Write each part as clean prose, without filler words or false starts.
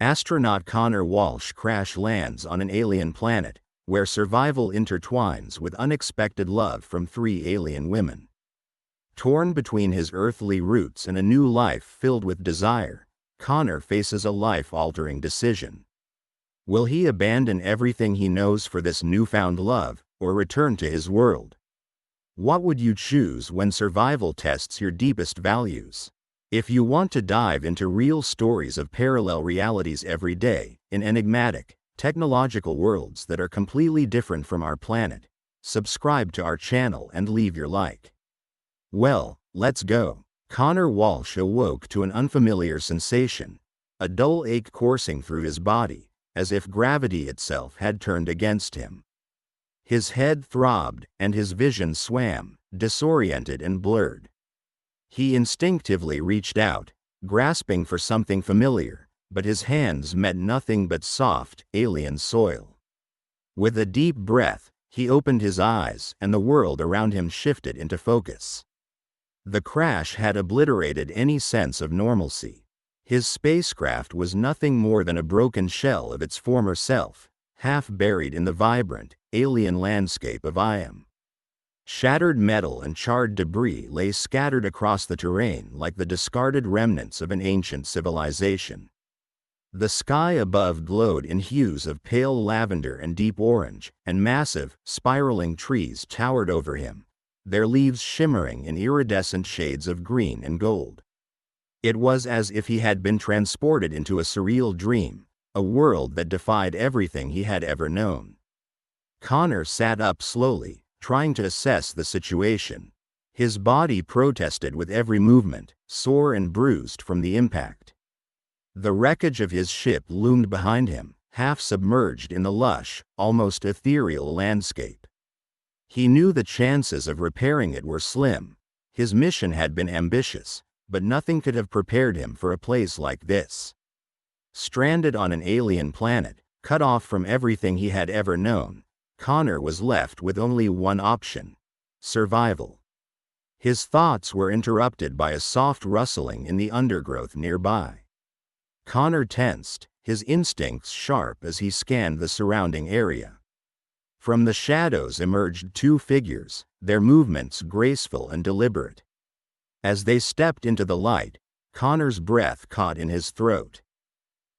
Astronaut Connor Walsh crash lands on an alien planet, where survival intertwines with unexpected love from three alien women. Torn between his earthly roots and a new life filled with desire, Connor faces a life-altering decision. Will he abandon everything he knows for this newfound love, or return to his world? What would you choose when survival tests your deepest values? If you want to dive into real stories of parallel realities every day, in enigmatic, technological worlds that are completely different from our planet, subscribe to our channel and leave your like. Well, let's go. Connor Walsh awoke to an unfamiliar sensation, a dull ache coursing through his body, as if gravity itself had turned against him. His head throbbed, and his vision swam, disoriented and blurred. He instinctively reached out, grasping for something familiar, but his hands met nothing but soft, alien soil. With a deep breath, he opened his eyes, and the world around him shifted into focus. The crash had obliterated any sense of normalcy. His spacecraft was nothing more than a broken shell of its former self, half buried in the vibrant, alien landscape of Aium. Shattered metal and charred debris lay scattered across the terrain like the discarded remnants of an ancient civilization. The sky above glowed in hues of pale lavender and deep orange, and massive, spiraling trees towered over him, their leaves shimmering in iridescent shades of green and gold. It was as if he had been transported into a surreal dream, a world that defied everything he had ever known. Connor sat up slowly, trying to assess the situation. His body protested with every movement, sore and bruised from the impact. The wreckage of his ship loomed behind him, half submerged in the lush, almost ethereal landscape. He knew the chances of repairing it were slim. His mission had been ambitious, but nothing could have prepared him for a place like this. Stranded on an alien planet, cut off from everything he had ever known, Connor was left with only one option: survival. His thoughts were interrupted by a soft rustling in the undergrowth nearby. Connor tensed, his instincts sharp as he scanned the surrounding area. From the shadows emerged two figures, their movements graceful and deliberate. As they stepped into the light, Connor's breath caught in his throat.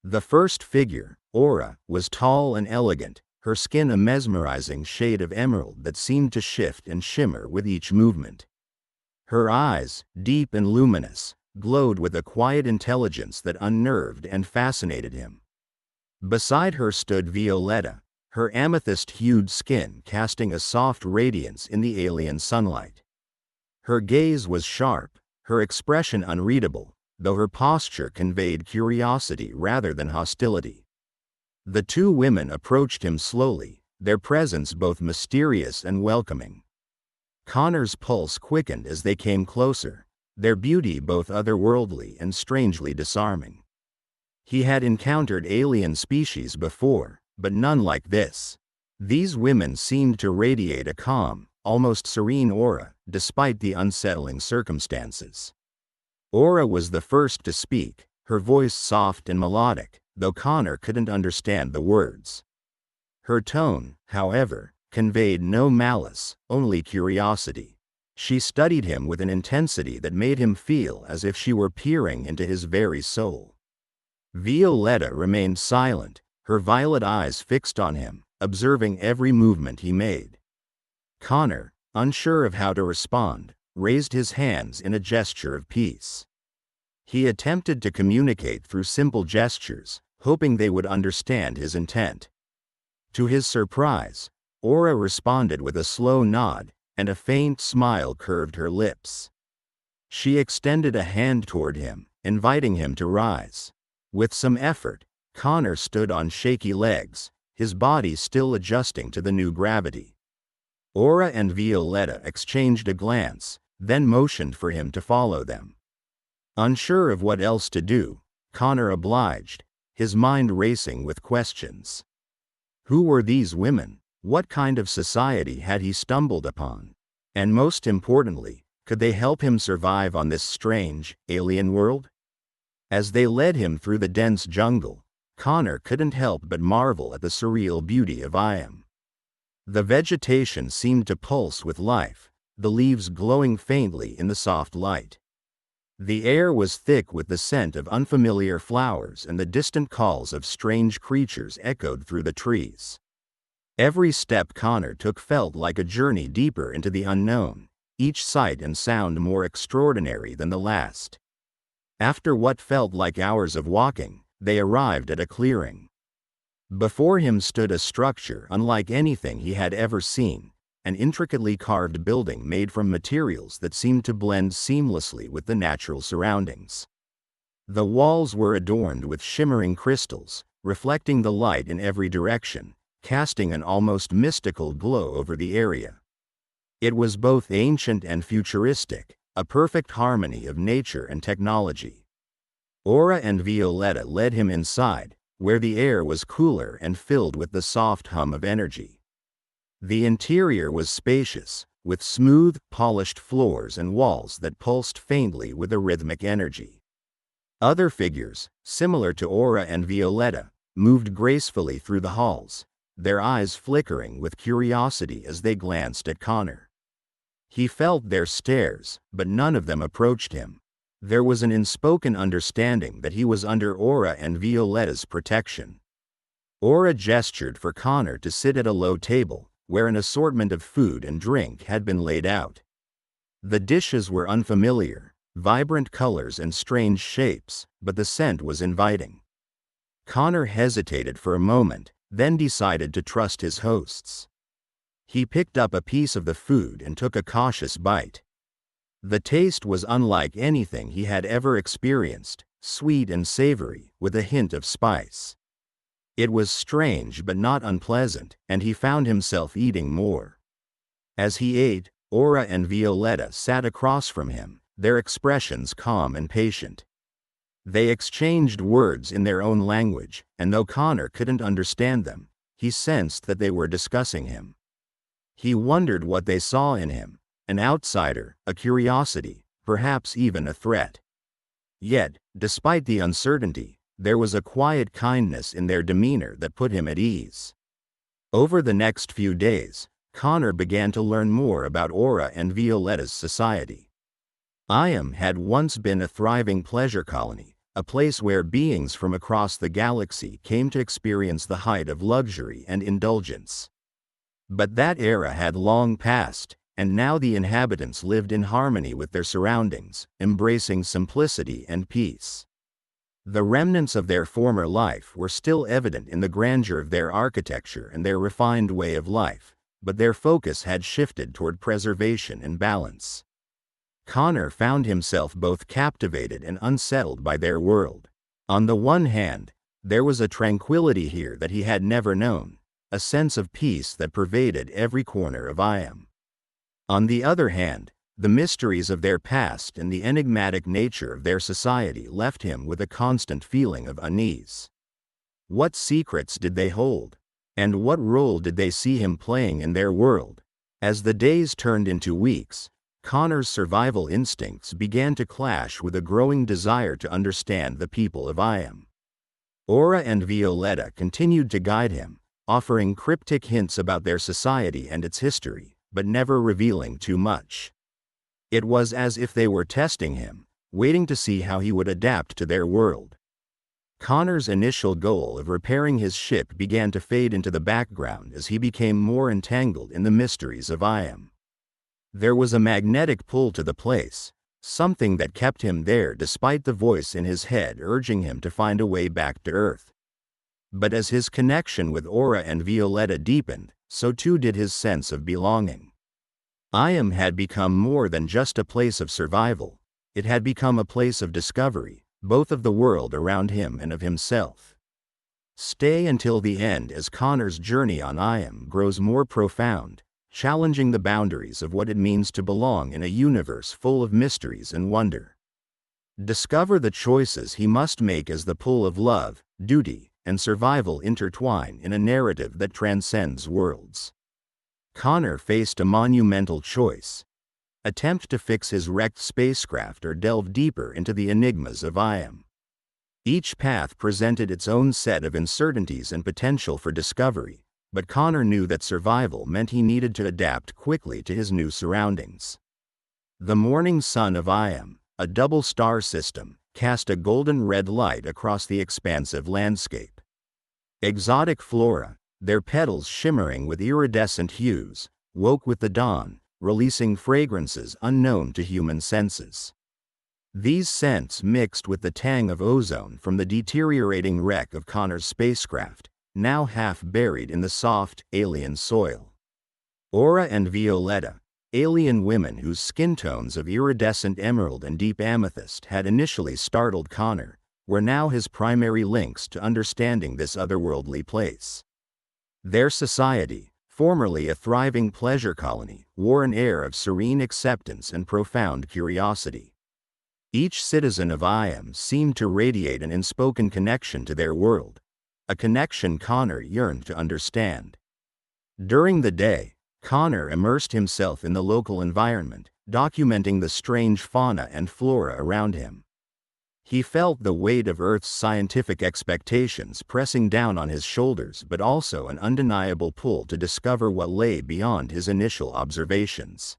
The first figure, Aura, was tall and elegant, her skin a mesmerizing shade of emerald that seemed to shift and shimmer with each movement. Her eyes, deep and luminous, glowed with a quiet intelligence that unnerved and fascinated him. Beside her stood Violeta, her amethyst-hued skin casting a soft radiance in the alien sunlight. Her gaze was sharp, her expression unreadable, though her posture conveyed curiosity rather than hostility. The two women approached him slowly, their presence both mysterious and welcoming. Connor's pulse quickened as they came closer, their beauty both otherworldly and strangely disarming. He had encountered alien species before, but none like this. These women seemed to radiate a calm, almost serene aura, despite the unsettling circumstances. Aura was the first to speak, her voice soft and melodic, though Connor couldn't understand the words. Her tone, however, conveyed no malice, only curiosity. She studied him with an intensity that made him feel as if she were peering into his very soul. Violeta remained silent, her violet eyes fixed on him, observing every movement he made. Connor, unsure of how to respond, raised his hands in a gesture of peace. He attempted to communicate through simple gestures, hoping they would understand his intent. To his surprise, Aura responded with a slow nod, and a faint smile curved her lips. She extended a hand toward him, inviting him to rise. With some effort, Connor stood on shaky legs, his body still adjusting to the new gravity. Aura and Violeta exchanged a glance, then motioned for him to follow them. Unsure of what else to do, Connor obliged, his mind racing with questions. Who were these women? What kind of society had he stumbled upon? And most importantly, could they help him survive on this strange, alien world? As they led him through the dense jungle, Connor couldn't help but marvel at the surreal beauty of Aium. The vegetation seemed to pulse with life, the leaves glowing faintly in the soft light. The air was thick with the scent of unfamiliar flowers, and the distant calls of strange creatures echoed through the trees. Every step Connor took felt like a journey deeper into the unknown, each sight and sound more extraordinary than the last. After what felt like hours of walking, they arrived at a clearing. Before him stood a structure unlike anything he had ever seen, an intricately carved building made from materials that seemed to blend seamlessly with the natural surroundings. The walls were adorned with shimmering crystals, reflecting the light in every direction, casting an almost mystical glow over the area. It was both ancient and futuristic, a perfect harmony of nature and technology. Aura and Violeta led him inside, where the air was cooler and filled with the soft hum of energy. The interior was spacious, with smooth, polished floors and walls that pulsed faintly with a rhythmic energy. Other figures, similar to Aura and Violeta, moved gracefully through the halls, their eyes flickering with curiosity as they glanced at Connor. He felt their stares, but none of them approached him. There was an unspoken understanding that he was under Aura and Violeta's protection. Aura gestured for Connor to sit at a low table, where an assortment of food and drink had been laid out. The dishes were unfamiliar, vibrant colors and strange shapes, but the scent was inviting. Connor hesitated for a moment, then decided to trust his hosts. He picked up a piece of the food and took a cautious bite. The taste was unlike anything he had ever experienced, sweet and savory, with a hint of spice. It was strange but not unpleasant, and he found himself eating more. As he ate, Aura and Violeta sat across from him, their expressions calm and patient. They exchanged words in their own language, and though Connor couldn't understand them, he sensed that they were discussing him. He wondered what they saw in him, an outsider, a curiosity, perhaps even a threat. Yet, despite the uncertainty, there was a quiet kindness in their demeanor that put him at ease. Over the next few days, Connor began to learn more about Aura and Violeta's society. Aium had once been a thriving pleasure colony, a place where beings from across the galaxy came to experience the height of luxury and indulgence. But that era had long passed, and now the inhabitants lived in harmony with their surroundings, embracing simplicity and peace. The remnants of their former life were still evident in the grandeur of their architecture and their refined way of life, but their focus had shifted toward preservation and balance. Connor found himself both captivated and unsettled by their world. On the one hand, there was a tranquility here that he had never known, a sense of peace that pervaded every corner of Aium. On the other hand, the mysteries of their past and the enigmatic nature of their society left him with a constant feeling of unease. What secrets did they hold? And what role did they see him playing in their world? As the days turned into weeks, Connor's survival instincts began to clash with a growing desire to understand the people of Aium. Aura and Violeta continued to guide him, offering cryptic hints about their society and its history, but never revealing too much. It was as if they were testing him, waiting to see how he would adapt to their world. Connor's initial goal of repairing his ship began to fade into the background as he became more entangled in the mysteries of Aium. There was a magnetic pull to the place, something that kept him there despite the voice in his head urging him to find a way back to Earth. But as his connection with Aura and Violeta deepened, so too did his sense of belonging. Aium had become more than just a place of survival. It had become a place of discovery, both of the world around him and of himself. Stay until the end as Connor's journey on Aium grows more profound, challenging the boundaries of what it means to belong in a universe full of mysteries and wonder. Discover the choices he must make as the pull of love, duty, and survival intertwine in a narrative that transcends worlds. Connor faced a monumental choice: attempt to fix his wrecked spacecraft or delve deeper into the enigmas of Aium. Each path presented its own set of uncertainties and potential for discovery, but Connor knew that survival meant he needed to adapt quickly to his new surroundings. The morning sun of Aium, a double star system, cast a golden red light across the expansive landscape. Exotic flora, their petals shimmering with iridescent hues, woke with the dawn, releasing fragrances unknown to human senses. These scents mixed with the tang of ozone from the deteriorating wreck of Connor's spacecraft, now half buried in the soft, alien soil. Aura and Violeta, alien women whose skin tones of iridescent emerald and deep amethyst had initially startled Connor, were now his primary links to understanding this otherworldly place. Their society, formerly a thriving pleasure colony, wore an air of serene acceptance and profound curiosity. Each citizen of Aium seemed to radiate an unspoken connection to their world, a connection Connor yearned to understand. During the day, Connor immersed himself in the local environment, documenting the strange fauna and flora around him. He felt the weight of Earth's scientific expectations pressing down on his shoulders, but also an undeniable pull to discover what lay beyond his initial observations.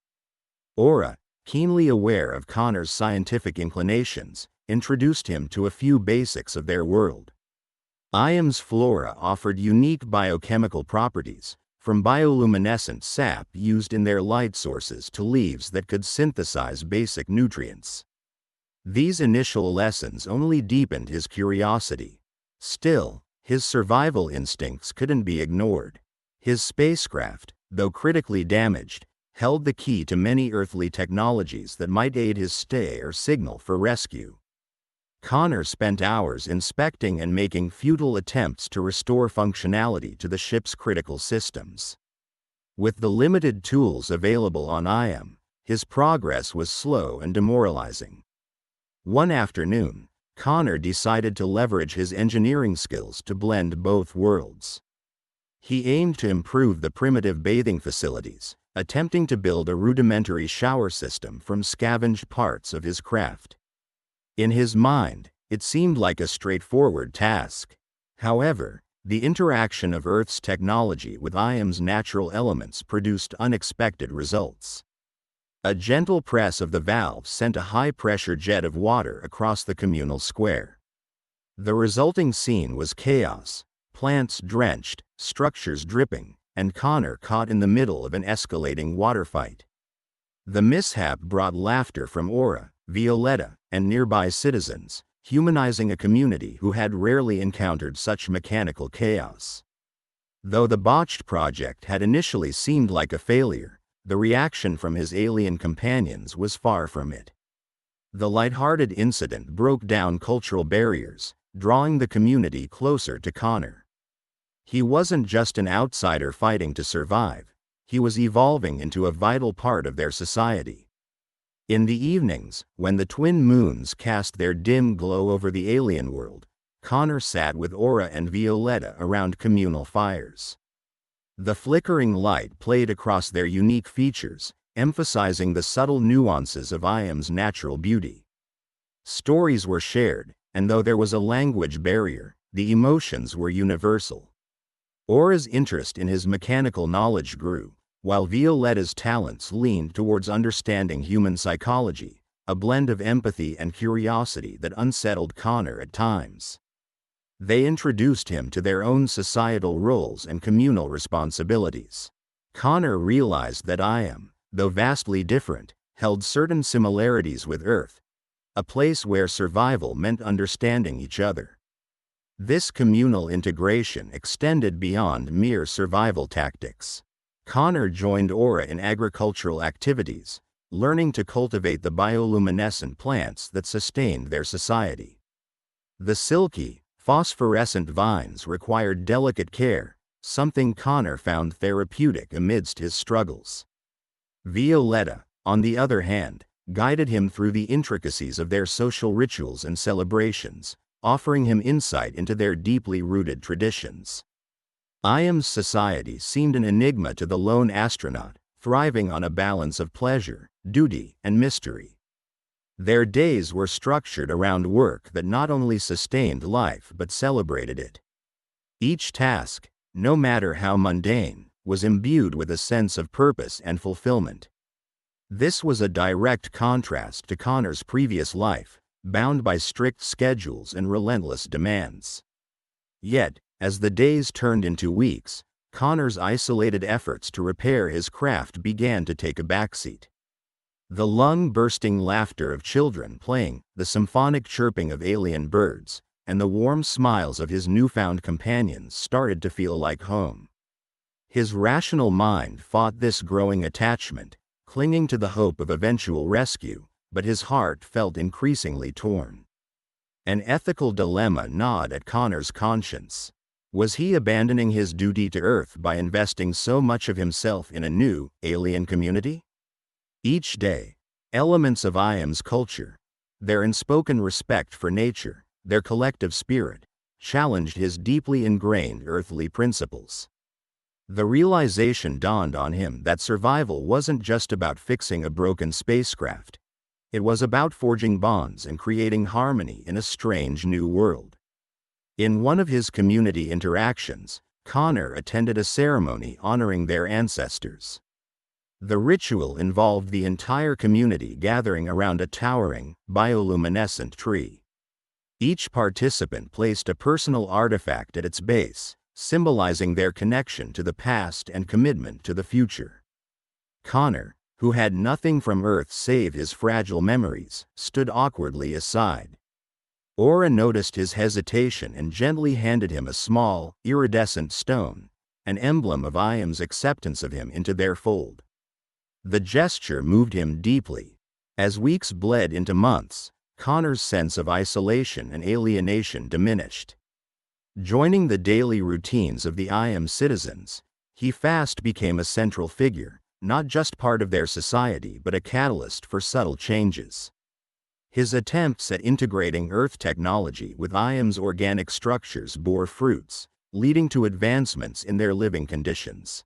Aura, keenly aware of Connor's scientific inclinations, introduced him to a few basics of their world. Aium's flora offered unique biochemical properties, from bioluminescent sap used in their light sources to leaves that could synthesize basic nutrients. These initial lessons only deepened his curiosity. Still, his survival instincts couldn't be ignored. His spacecraft, though critically damaged, held the key to many earthly technologies that might aid his stay or signal for rescue. Connor spent hours inspecting and making futile attempts to restore functionality to the ship's critical systems. With the limited tools available on Aium, his progress was slow and demoralizing. One afternoon, Connor decided to leverage his engineering skills to blend both worlds. He aimed to improve the primitive bathing facilities, attempting to build a rudimentary shower system from scavenged parts of his craft. In his mind, it seemed like a straightforward task. However, the interaction of Earth's technology with Aium's natural elements produced unexpected results. A gentle press of the valve sent a high-pressure jet of water across the communal square. The resulting scene was chaos, plants drenched, structures dripping, and Connor caught in the middle of an escalating water fight. The mishap brought laughter from Aura, Violeta, and nearby citizens, humanizing a community who had rarely encountered such mechanical chaos. Though the botched project had initially seemed like a failure, the reaction from his alien companions was far from it. The lighthearted incident broke down cultural barriers, drawing the community closer to Connor. He wasn't just an outsider fighting to survive, he was evolving into a vital part of their society. In the evenings, when the twin moons cast their dim glow over the alien world, Connor sat with Aura and Violeta around communal fires. The flickering light played across their unique features, emphasizing the subtle nuances of Aium's natural beauty. Stories were shared, and though there was a language barrier, the emotions were universal. Aura's interest in his mechanical knowledge grew, while Violeta's talents leaned towards understanding human psychology, a blend of empathy and curiosity that unsettled Connor at times. They introduced him to their own societal roles and communal responsibilities. Connor realized that Aium, though vastly different, held certain similarities with Earth, a place where survival meant understanding each other. This communal integration extended beyond mere survival tactics. Connor joined Aura in agricultural activities, learning to cultivate the bioluminescent plants that sustained their society. The silky, phosphorescent vines required delicate care, something Connor found therapeutic amidst his struggles. Violeta, on the other hand, guided him through the intricacies of their social rituals and celebrations, offering him insight into their deeply rooted traditions. Aium's society seemed an enigma to the lone astronaut, thriving on a balance of pleasure, duty, and mystery. Their days were structured around work that not only sustained life but celebrated it. Each task, no matter how mundane, was imbued with a sense of purpose and fulfillment. This was a direct contrast to Connor's previous life, bound by strict schedules and relentless demands. Yet, as the days turned into weeks, Connor's isolated efforts to repair his craft began to take a backseat. The lung-bursting laughter of children playing, the symphonic chirping of alien birds, and the warm smiles of his newfound companions started to feel like home. His rational mind fought this growing attachment, clinging to the hope of eventual rescue, but his heart felt increasingly torn. An ethical dilemma gnawed at Connor's conscience. Was he abandoning his duty to Earth by investing so much of himself in a new, alien community? Each day, elements of Aium's culture, their unspoken respect for nature, their collective spirit, challenged his deeply ingrained earthly principles. The realization dawned on him that survival wasn't just about fixing a broken spacecraft. It was about forging bonds and creating harmony in a strange new world. In one of his community interactions, Connor attended a ceremony honoring their ancestors. The ritual involved the entire community gathering around a towering, bioluminescent tree. Each participant placed a personal artifact at its base, symbolizing their connection to the past and commitment to the future. Connor, who had nothing from Earth save his fragile memories, stood awkwardly aside. Aura noticed his hesitation and gently handed him a small, iridescent stone, an emblem of Aium's acceptance of him into their fold. The gesture moved him deeply. As weeks bled into months, Connor's sense of isolation and alienation diminished. Joining the daily routines of the Aium citizens, he fast became a central figure, not just part of their society but a catalyst for subtle changes. His attempts at integrating Earth technology with Aium's organic structures bore fruits, leading to advancements in their living conditions.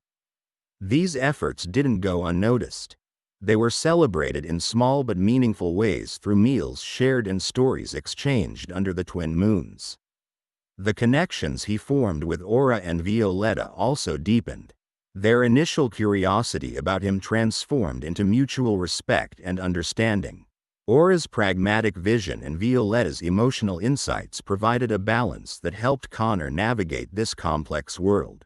These efforts didn't go unnoticed. They were celebrated in small but meaningful ways through meals shared and stories exchanged under the twin moons. The connections he formed with Aura and Violeta also deepened. Their initial curiosity about him transformed into mutual respect and understanding. Aura's pragmatic vision and Violeta's emotional insights provided a balance that helped Connor navigate this complex world.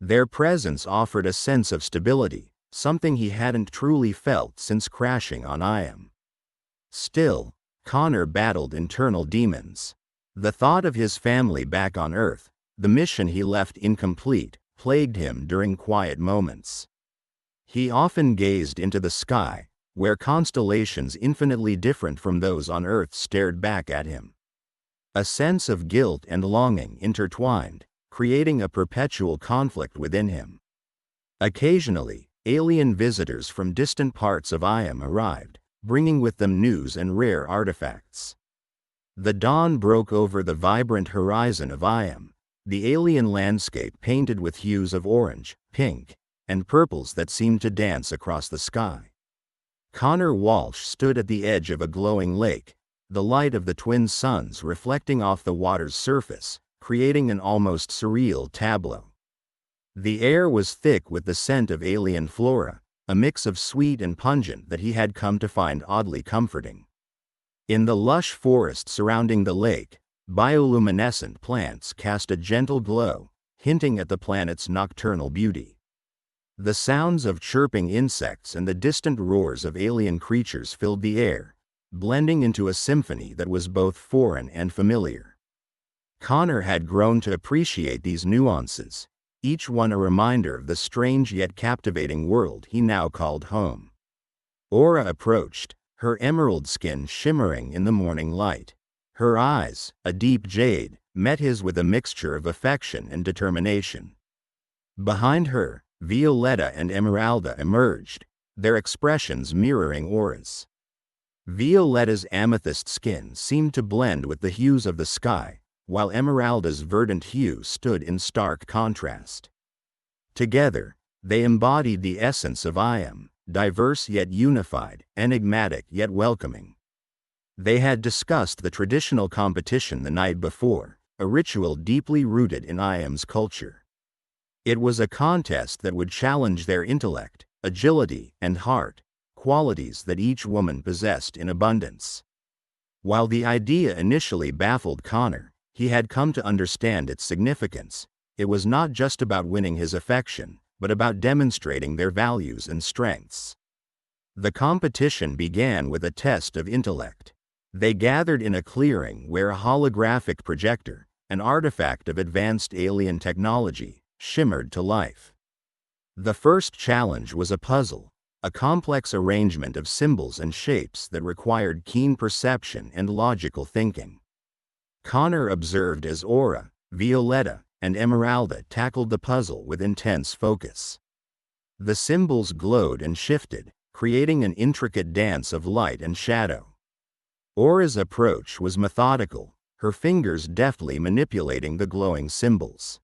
Their presence offered a sense of stability, something he hadn't truly felt since crashing on Aium. Still, Connor battled internal demons. The thought of his family back on Earth, the mission he left incomplete, plagued him during quiet moments. He often gazed into the sky, where constellations infinitely different from those on Earth stared back at him. A sense of guilt and longing intertwined, creating a perpetual conflict within him. Occasionally, alien visitors from distant parts of Aium arrived, bringing with them news and rare artifacts. The dawn broke over the vibrant horizon of Aium, the alien landscape painted with hues of orange, pink, and purples that seemed to dance across the sky. Connor Walsh stood at the edge of a glowing lake, the light of the twin suns reflecting off the water's surface, creating an almost surreal tableau. The air was thick with the scent of alien flora, a mix of sweet and pungent that he had come to find oddly comforting. In the lush forest surrounding the lake, bioluminescent plants cast a gentle glow, hinting at the planet's nocturnal beauty. The sounds of chirping insects and the distant roars of alien creatures filled the air, blending into a symphony that was both foreign and familiar. Connor had grown to appreciate these nuances, each one a reminder of the strange yet captivating world he now called home. Aura approached, her emerald skin shimmering in the morning light. Her eyes, a deep jade, met his with a mixture of affection and determination. Behind her, Violeta and Emeralda emerged, their expressions mirroring Aura's. Violeta's amethyst skin seemed to blend with the hues of the sky, while Emeralda's verdant hue stood in stark contrast. Together, they embodied the essence of Aium, diverse yet unified, enigmatic yet welcoming. They had discussed the traditional competition the night before, a ritual deeply rooted in Aium's culture. It was a contest that would challenge their intellect, agility, and heart, qualities that each woman possessed in abundance. While the idea initially baffled Connor, he had come to understand its significance. It was not just about winning his affection, but about demonstrating their values and strengths. The competition began with a test of intellect. They gathered in a clearing where a holographic projector, an artifact of advanced alien technology, shimmered to life. The first challenge was a puzzle, a complex arrangement of symbols and shapes that required keen perception and logical thinking. Connor observed as Aura, Violeta, and Emeralda tackled the puzzle with intense focus. The symbols glowed and shifted, creating an intricate dance of light and shadow. Aura's approach was methodical, her fingers deftly manipulating the glowing symbols.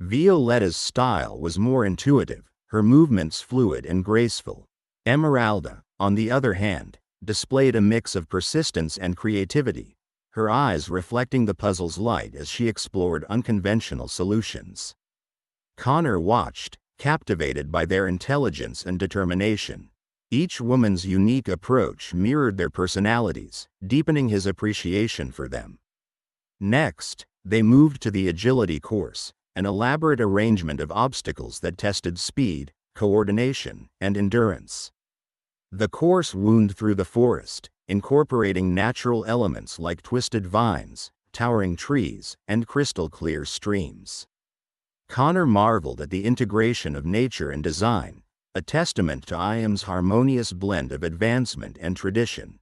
Violeta's style was more intuitive, her movements fluid and graceful. Emeralda, on the other hand, displayed a mix of persistence and creativity, her eyes reflecting the puzzle's light as she explored unconventional solutions. Connor watched, captivated by their intelligence and determination. Each woman's unique approach mirrored their personalities, deepening his appreciation for them. Next, they moved to the agility course, an elaborate arrangement of obstacles that tested speed, coordination, and endurance. The course wound through the forest, incorporating natural elements like twisted vines, towering trees, and crystal-clear streams. Connor marveled at the integration of nature and design, a testament to Aium's harmonious blend of advancement and tradition.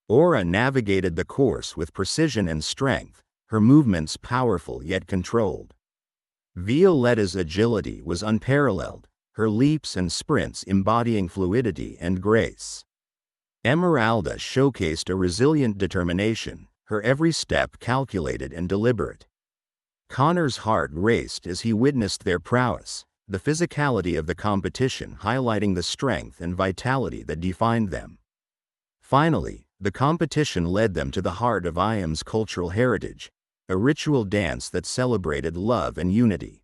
Aura navigated the course with precision and strength, her movements powerful yet controlled. Violeta's agility was unparalleled, her leaps and sprints embodying fluidity and grace. Emeralda showcased a resilient determination, her every step calculated and deliberate. Connor's heart raced as he witnessed their prowess, the physicality of the competition highlighting the strength and vitality that defined them. Finally, the competition led them to the heart of Aium's cultural heritage, a ritual dance that celebrated love and unity.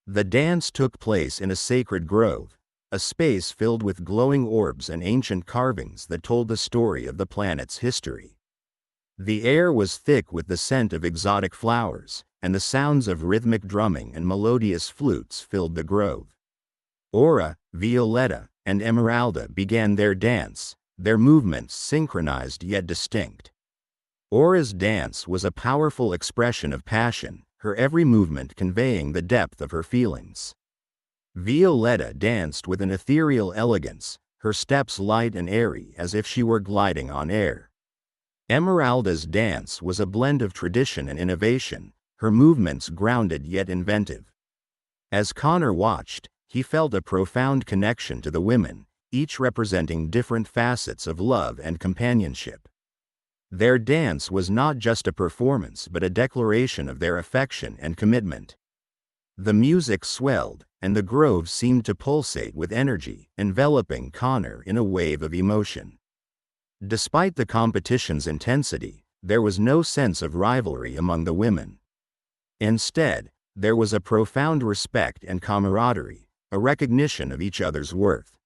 The dance took place in a sacred grove, a space filled with glowing orbs and ancient carvings that told the story of the planet's history. The air was thick with the scent of exotic flowers, and the sounds of rhythmic drumming and melodious flutes filled the grove. Aura, Violeta, and Emeralda began their dance, their movements synchronized yet distinct. Aura's dance was a powerful expression of passion, her every movement conveying the depth of her feelings. Violeta danced with an ethereal elegance, her steps light and airy as if she were gliding on air. Emeralda's dance was a blend of tradition and innovation, her movements grounded yet inventive. As Connor watched, he felt a profound connection to the women, each representing different facets of love and companionship. Their dance was not just a performance but a declaration of their affection and commitment. The music swelled, and the grove seemed to pulsate with energy, enveloping Connor in a wave of emotion. Despite the competition's intensity, there was no sense of rivalry among the women. Instead, there was a profound respect and camaraderie, a recognition of each other's worth.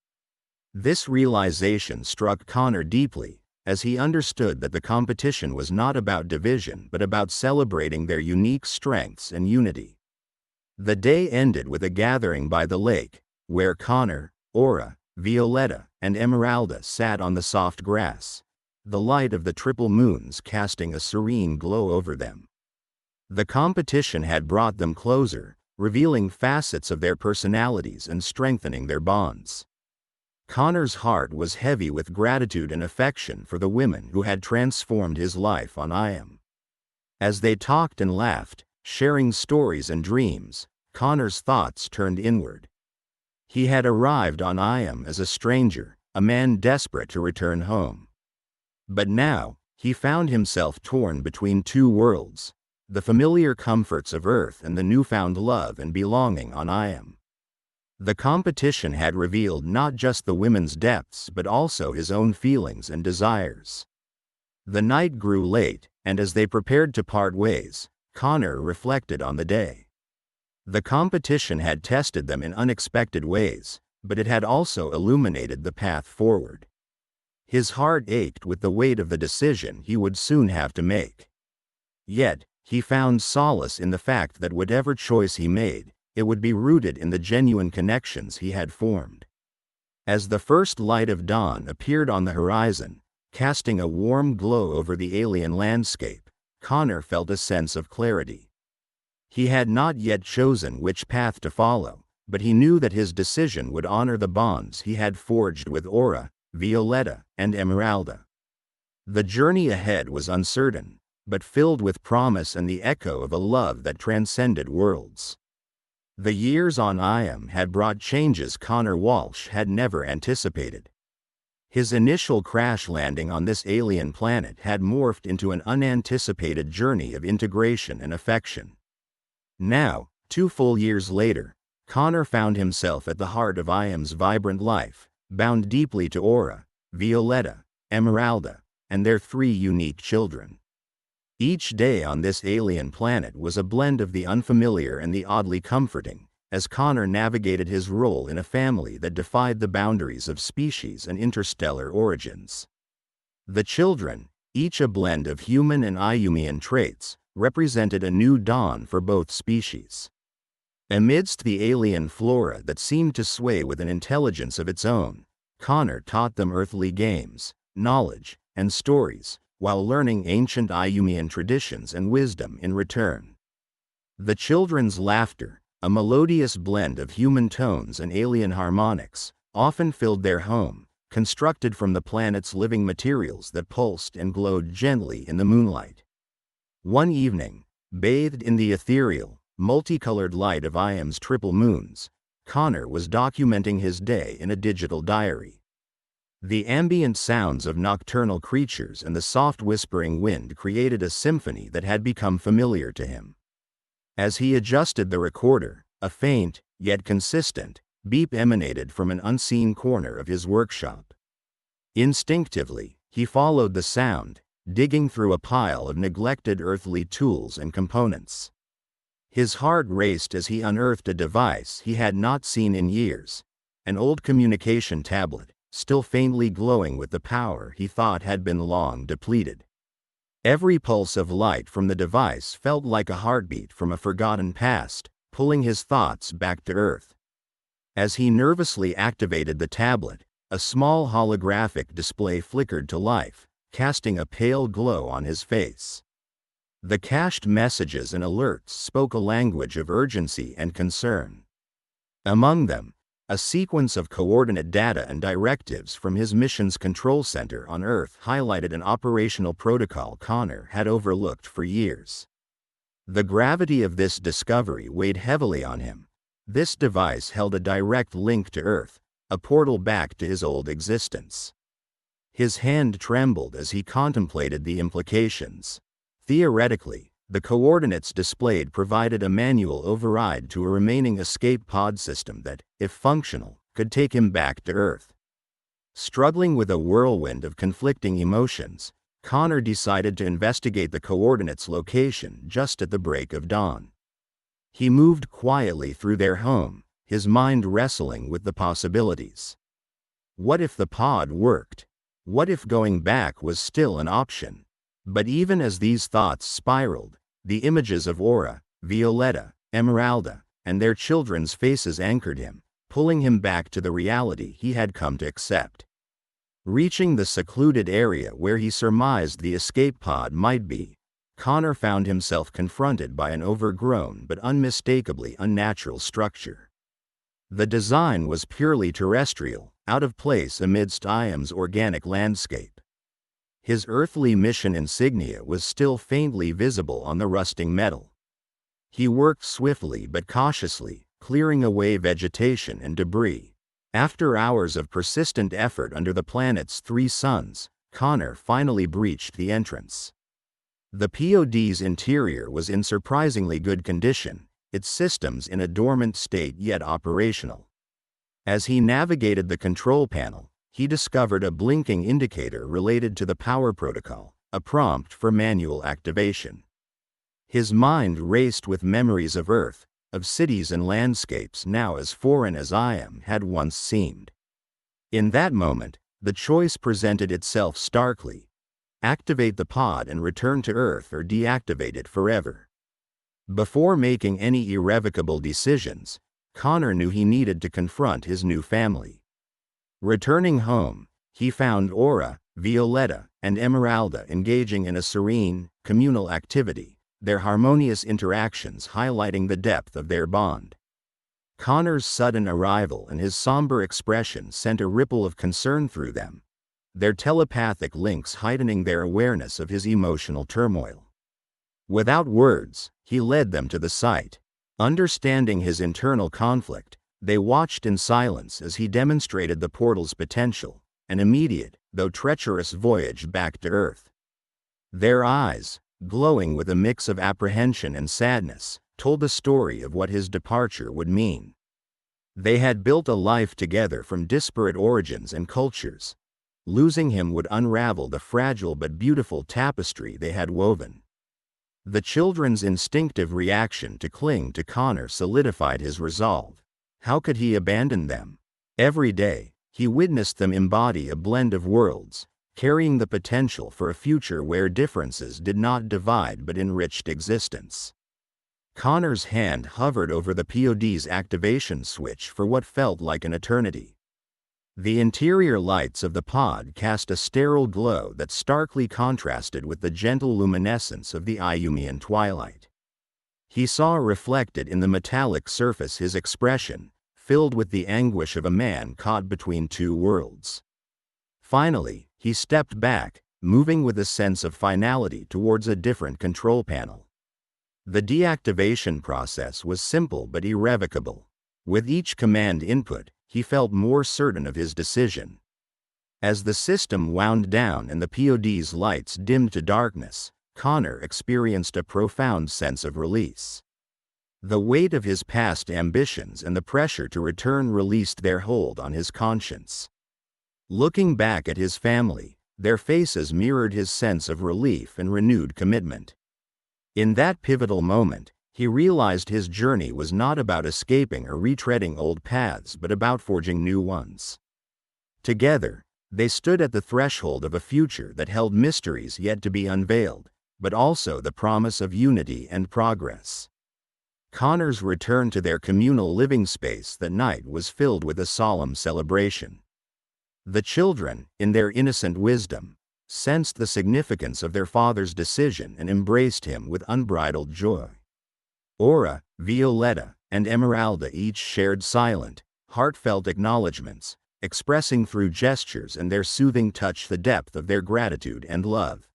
This realization struck Connor deeply, as he understood that the competition was not about division but about celebrating their unique strengths and unity. The day ended with a gathering by the lake, where Connor, Aura, Violeta, and Emeralda sat on the soft grass, the light of the triple moons casting a serene glow over them. The competition had brought them closer, revealing facets of their personalities and strengthening their bonds. Connor's heart was heavy with gratitude and affection for the women who had transformed his life on Aium. As they talked and laughed, sharing stories and dreams, Connor's thoughts turned inward. He had arrived on Aium as a stranger, a man desperate to return home. But now, he found himself torn between two worlds, the familiar comforts of Earth and the newfound love and belonging on Aium. The competition had revealed not just the women's depths but also his own feelings and desires. The night grew late, and as they prepared to part ways, Connor reflected on the day. The competition had tested them in unexpected ways, but it had also illuminated the path forward. His heart ached with the weight of the decision he would soon have to make. Yet, he found solace in the fact that whatever choice he made, it would be rooted in the genuine connections he had formed. As the first light of dawn appeared on the horizon, casting a warm glow over the alien landscape, Connor felt a sense of clarity. He had not yet chosen which path to follow, but he knew that his decision would honor the bonds he had forged with Aura, Violeta, and Emeralda. The journey ahead was uncertain, but filled with promise and the echo of a love that transcended worlds. The years on Aium had brought changes Connor Walsh had never anticipated. His initial crash landing on this alien planet had morphed into an unanticipated journey of integration and affection. Now, 2 full years later, Connor found himself at the heart of Aium's vibrant life, bound deeply to Aura, Violeta, Emeralda, and their 3 unique children. Each day on this alien planet was a blend of the unfamiliar and the oddly comforting, as Connor navigated his role in a family that defied the boundaries of species and interstellar origins. The children, each a blend of human and Aiumian traits, represented a new dawn for both species. Amidst the alien flora that seemed to sway with an intelligence of its own, Connor taught them earthly games, knowledge, and stories, while learning ancient Aiumian traditions and wisdom in return. The children's laughter, a melodious blend of human tones and alien harmonics, often filled their home, constructed from the planet's living materials that pulsed and glowed gently in the moonlight. One evening, bathed in the ethereal, multicolored light of Aium's triple moons, Connor was documenting his day in a digital diary. The ambient sounds of nocturnal creatures and the soft whispering wind created a symphony that had become familiar to him. As he adjusted the recorder, a faint, yet consistent, beep emanated from an unseen corner of his workshop. Instinctively, he followed the sound, digging through a pile of neglected earthly tools and components. His heart raced as he unearthed a device he had not seen in years, an old communication tablet, still faintly glowing with the power he thought had been long depleted. Every pulse of light from the device felt like a heartbeat from a forgotten past, pulling his thoughts back to Earth. As he nervously activated the tablet, a small holographic display flickered to life, casting a pale glow on his face. The cached messages and alerts spoke a language of urgency and concern. Among them, a sequence of coordinate data and directives from his mission's control center on Earth highlighted an operational protocol Connor had overlooked for years. The gravity of this discovery weighed heavily on him. This device held a direct link to Earth, a portal back to his old existence. His hand trembled as he contemplated the implications. Theoretically, the coordinates displayed provided a manual override to a remaining escape pod system that, if functional, could take him back to Earth. Struggling with a whirlwind of conflicting emotions, Connor decided to investigate the coordinates' location just at the break of dawn. He moved quietly through their home, his mind wrestling with the possibilities. What if the pod worked? What if going back was still an option? But even as these thoughts spiraled, the images of Aura, Violeta, Emeralda, and their children's faces anchored him, pulling him back to the reality he had come to accept. Reaching the secluded area where he surmised the escape pod might be, Connor found himself confronted by an overgrown but unmistakably unnatural structure. The design was purely terrestrial, out of place amidst Aium's organic landscape. His earthly mission insignia was still faintly visible on the rusting metal. He worked swiftly but cautiously, clearing away vegetation and debris. After hours of persistent effort under the planet's 3 suns, Connor finally breached the entrance. The pod's interior was in surprisingly good condition, its systems in a dormant state yet operational. As he navigated the control panel, he discovered a blinking indicator related to the power protocol, a prompt for manual activation. His mind raced with memories of Earth, of cities and landscapes now as foreign as Aium had once seemed. In that moment, the choice presented itself starkly: activate the pod and return to Earth, or deactivate it forever. Before making any irrevocable decisions, Connor knew he needed to confront his new family. Returning home, he found Aura, Violeta, and Emeralda engaging in a serene, communal activity, their harmonious interactions highlighting the depth of their bond. Connor's sudden arrival and his somber expression sent a ripple of concern through them, their telepathic links heightening their awareness of his emotional turmoil. Without words, he led them to the site. Understanding his internal conflict, they watched in silence as he demonstrated the portal's potential, an immediate, though treacherous voyage back to Earth. Their eyes, glowing with a mix of apprehension and sadness, told the story of what his departure would mean. They had built a life together from disparate origins and cultures. Losing him would unravel the fragile but beautiful tapestry they had woven. The children's instinctive reaction to cling to Connor solidified his resolve. How could he abandon them? Every day, he witnessed them embody a blend of worlds, carrying the potential for a future where differences did not divide but enriched existence. Connor's hand hovered over the pod's activation switch for what felt like an eternity. The interior lights of the pod cast a sterile glow that starkly contrasted with the gentle luminescence of the Aiumian twilight. He saw reflected in the metallic surface his expression, filled with the anguish of a man caught between two worlds. Finally, he stepped back, moving with a sense of finality towards a different control panel. The deactivation process was simple but irrevocable. With each command input, he felt more certain of his decision. As the system wound down and the pod's lights dimmed to darkness, Connor experienced a profound sense of release. The weight of his past ambitions and the pressure to return released their hold on his conscience. Looking back at his family, their faces mirrored his sense of relief and renewed commitment. In that pivotal moment, he realized his journey was not about escaping or retreading old paths but about forging new ones. Together, they stood at the threshold of a future that held mysteries yet to be unveiled, but also the promise of unity and progress. Connor's return to their communal living space that night was filled with a solemn celebration. The children, in their innocent wisdom, sensed the significance of their father's decision and embraced him with unbridled joy. Aura, Violeta, and Emeralda each shared silent, heartfelt acknowledgments, expressing through gestures and their soothing touch the depth of their gratitude and love.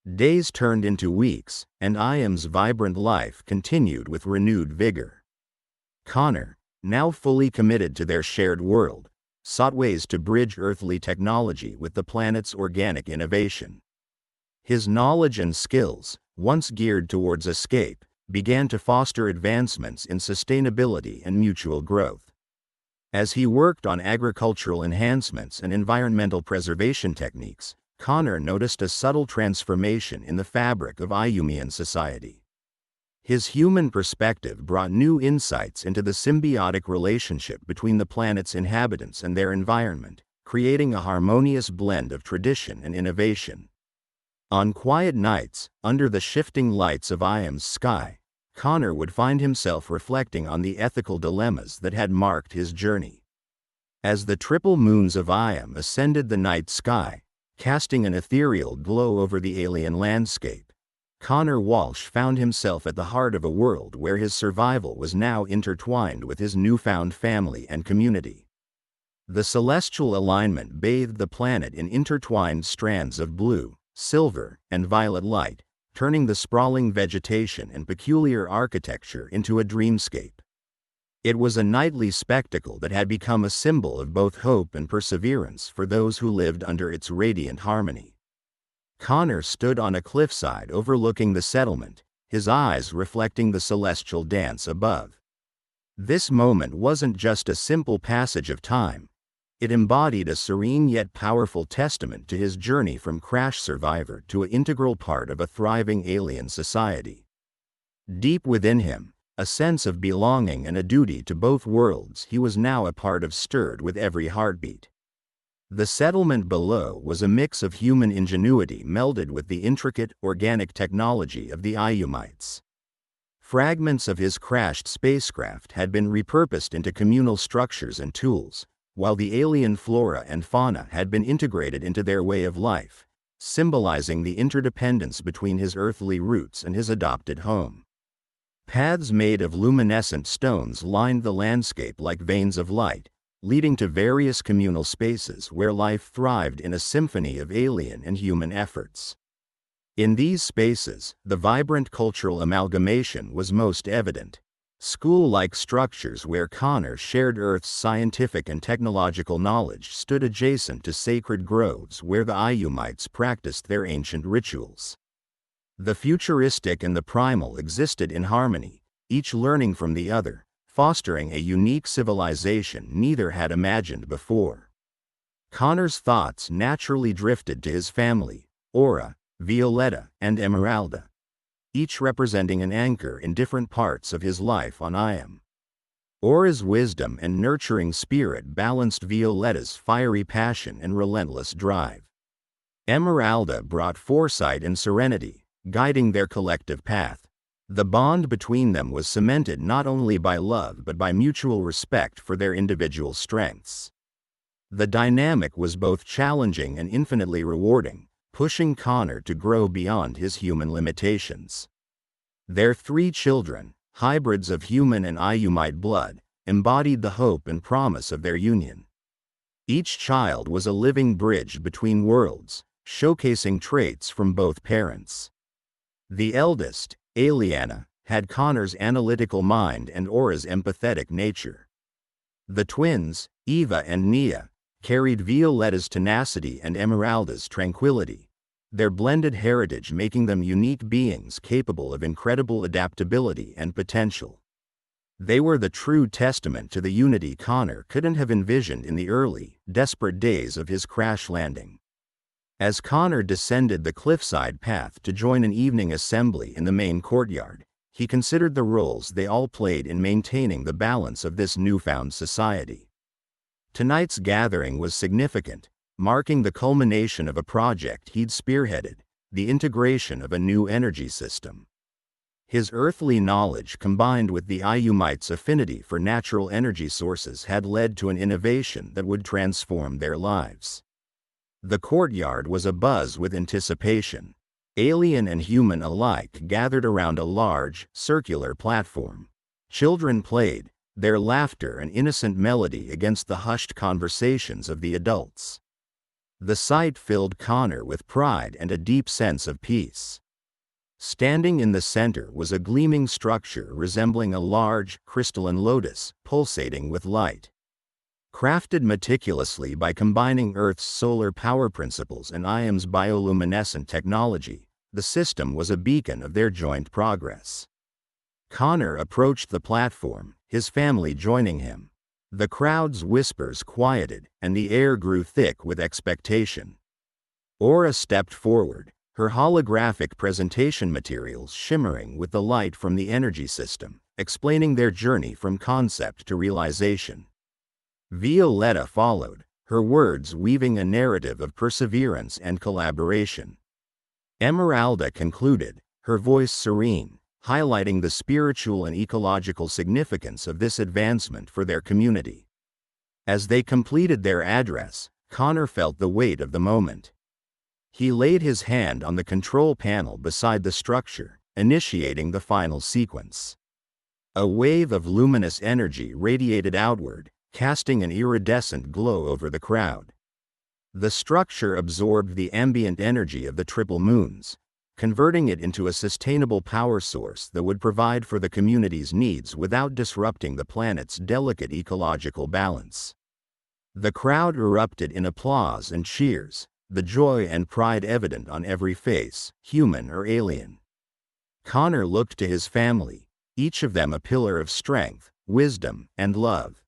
Days turned into weeks, and Aium's vibrant life continued with renewed vigor. Connor, now fully committed to their shared world, sought ways to bridge earthly technology with the planet's organic innovation. His knowledge and skills, once geared towards escape, began to foster advancements in sustainability and mutual growth. As he worked on agricultural enhancements and environmental preservation techniques, Connor noticed a subtle transformation in the fabric of Aiumian society. His human perspective brought new insights into the symbiotic relationship between the planet's inhabitants and their environment, creating a harmonious blend of tradition and innovation. On quiet nights, under the shifting lights of Aium's sky, Connor would find himself reflecting on the ethical dilemmas that had marked his journey. As the triple moons of Aium ascended the night sky, casting an ethereal glow over the alien landscape, Connor Walsh found himself at the heart of a world where his survival was now intertwined with his newfound family and community. The celestial alignment bathed the planet in intertwined strands of blue, silver, and violet light, turning the sprawling vegetation and peculiar architecture into a dreamscape. It was a nightly spectacle that had become a symbol of both hope and perseverance for those who lived under its radiant harmony. Connor stood on a cliffside overlooking the settlement, his eyes reflecting the celestial dance above. This moment wasn't just a simple passage of time. It embodied a serene yet powerful testament to his journey from crash survivor to an integral part of a thriving alien society. Deep within him, a sense of belonging and a duty to both worlds he was now a part of stirred with every heartbeat. The settlement below was a mix of human ingenuity melded with the intricate, organic technology of the Aiumites. Fragments of his crashed spacecraft had been repurposed into communal structures and tools, while the alien flora and fauna had been integrated into their way of life, symbolizing the interdependence between his earthly roots and his adopted home. Paths made of luminescent stones lined the landscape like veins of light, leading to various communal spaces where life thrived in a symphony of alien and human efforts. In these spaces, the vibrant cultural amalgamation was most evident. School-like structures where Connor shared Earth's scientific and technological knowledge stood adjacent to sacred groves where the Aiumites practiced their ancient rituals. The futuristic and the primal existed in harmony, each learning from the other, fostering a unique civilization neither had imagined before. Connor's thoughts naturally drifted to his family, Aura, Violeta, and Emeralda, each representing an anchor in different parts of his life on Aium. Aura's wisdom and nurturing spirit balanced Violeta's fiery passion and relentless drive. Emeralda brought foresight and serenity, guiding their collective path. The bond between them was cemented not only by love but by mutual respect for their individual strengths. The dynamic was both challenging and infinitely rewarding, pushing Connor to grow beyond his human limitations. Their 3 children, hybrids of human and Aiumite blood, embodied the hope and promise of their union. Each child was a living bridge between worlds, showcasing traits from both parents. The eldest, Aliana, had Connor's analytical mind and Aura's empathetic nature. The twins, Eva and Nia, carried Violeta's tenacity and Emeralda's tranquility, their blended heritage making them unique beings capable of incredible adaptability and potential. They were the true testament to the unity Connor couldn't have envisioned in the early, desperate days of his crash landing. As Connor descended the cliffside path to join an evening assembly in the main courtyard, he considered the roles they all played in maintaining the balance of this newfound society. Tonight's gathering was significant, marking the culmination of a project he'd spearheaded, the integration of a new energy system. His earthly knowledge combined with the Aiumites' affinity for natural energy sources had led to an innovation that would transform their lives. The courtyard was abuzz with anticipation. Alien and human alike gathered around a large, circular platform. Children played, their laughter an innocent melody against the hushed conversations of the adults. The sight filled Connor with pride and a deep sense of peace. Standing in the center was a gleaming structure resembling a large, crystalline lotus, pulsating with light. Crafted meticulously by combining Earth's solar power principles and Aium's bioluminescent technology, the system was a beacon of their joint progress. Connor approached the platform, his family joining him. The crowd's whispers quieted, and the air grew thick with expectation. Aura stepped forward, her holographic presentation materials shimmering with the light from the energy system, explaining their journey from concept to realization. Violeta followed, her words weaving a narrative of perseverance and collaboration. Emeralda concluded, her voice serene, highlighting the spiritual and ecological significance of this advancement for their community. As they completed their address, Connor felt the weight of the moment. He laid his hand on the control panel beside the structure, initiating the final sequence. A wave of luminous energy radiated outward, casting an iridescent glow over the crowd. The structure absorbed the ambient energy of the triple moons, converting it into a sustainable power source that would provide for the community's needs without disrupting the planet's delicate ecological balance. The crowd erupted in applause and cheers, the joy and pride evident on every face, human or alien. Connor looked to his family, each of them a pillar of strength, wisdom, and love.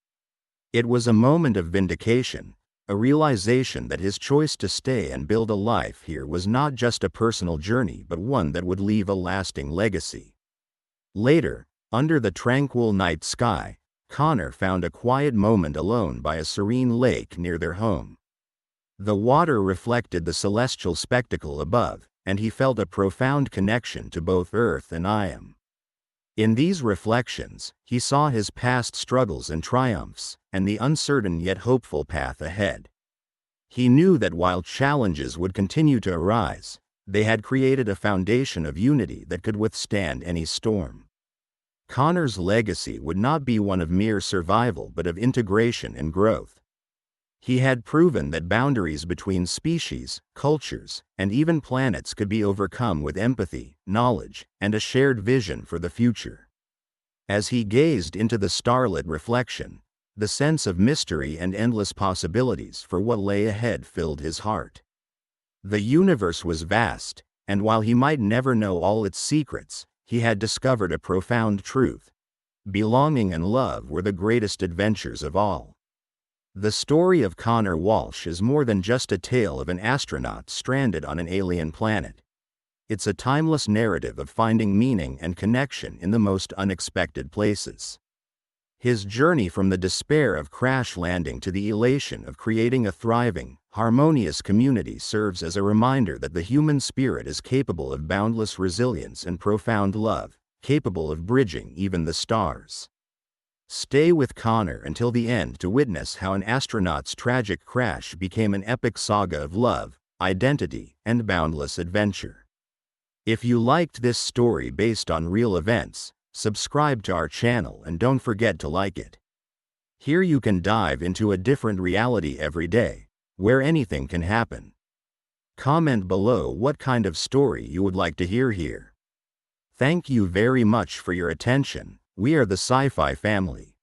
It was a moment of vindication, a realization that his choice to stay and build a life here was not just a personal journey but one that would leave a lasting legacy. Later, under the tranquil night sky, Connor found a quiet moment alone by a serene lake near their home. The water reflected the celestial spectacle above, and he felt a profound connection to both Earth and Aium. In these reflections, he saw his past struggles and triumphs, and the uncertain yet hopeful path ahead. He knew that while challenges would continue to arise, they had created a foundation of unity that could withstand any storm. Connor's legacy would not be one of mere survival but of integration and growth. He had proven that boundaries between species, cultures, and even planets could be overcome with empathy, knowledge, and a shared vision for the future. As he gazed into the starlit reflection, the sense of mystery and endless possibilities for what lay ahead filled his heart. The universe was vast, and while he might never know all its secrets, he had discovered a profound truth. Belonging and love were the greatest adventures of all. The story of Connor Walsh is more than just a tale of an astronaut stranded on an alien planet. It's a timeless narrative of finding meaning and connection in the most unexpected places. His journey from the despair of crash landing to the elation of creating a thriving, harmonious community serves as a reminder that the human spirit is capable of boundless resilience and profound love, capable of bridging even the stars. Stay with Connor until the end to witness how an astronaut's tragic crash became an epic saga of love, identity, and boundless adventure. If you liked this story based on real events, subscribe to our channel and don't forget to like it. Here you can dive into a different reality every day, where anything can happen. Comment below what kind of story you would like to hear here. Thank you very much for your attention. We are the Sci-Fi family.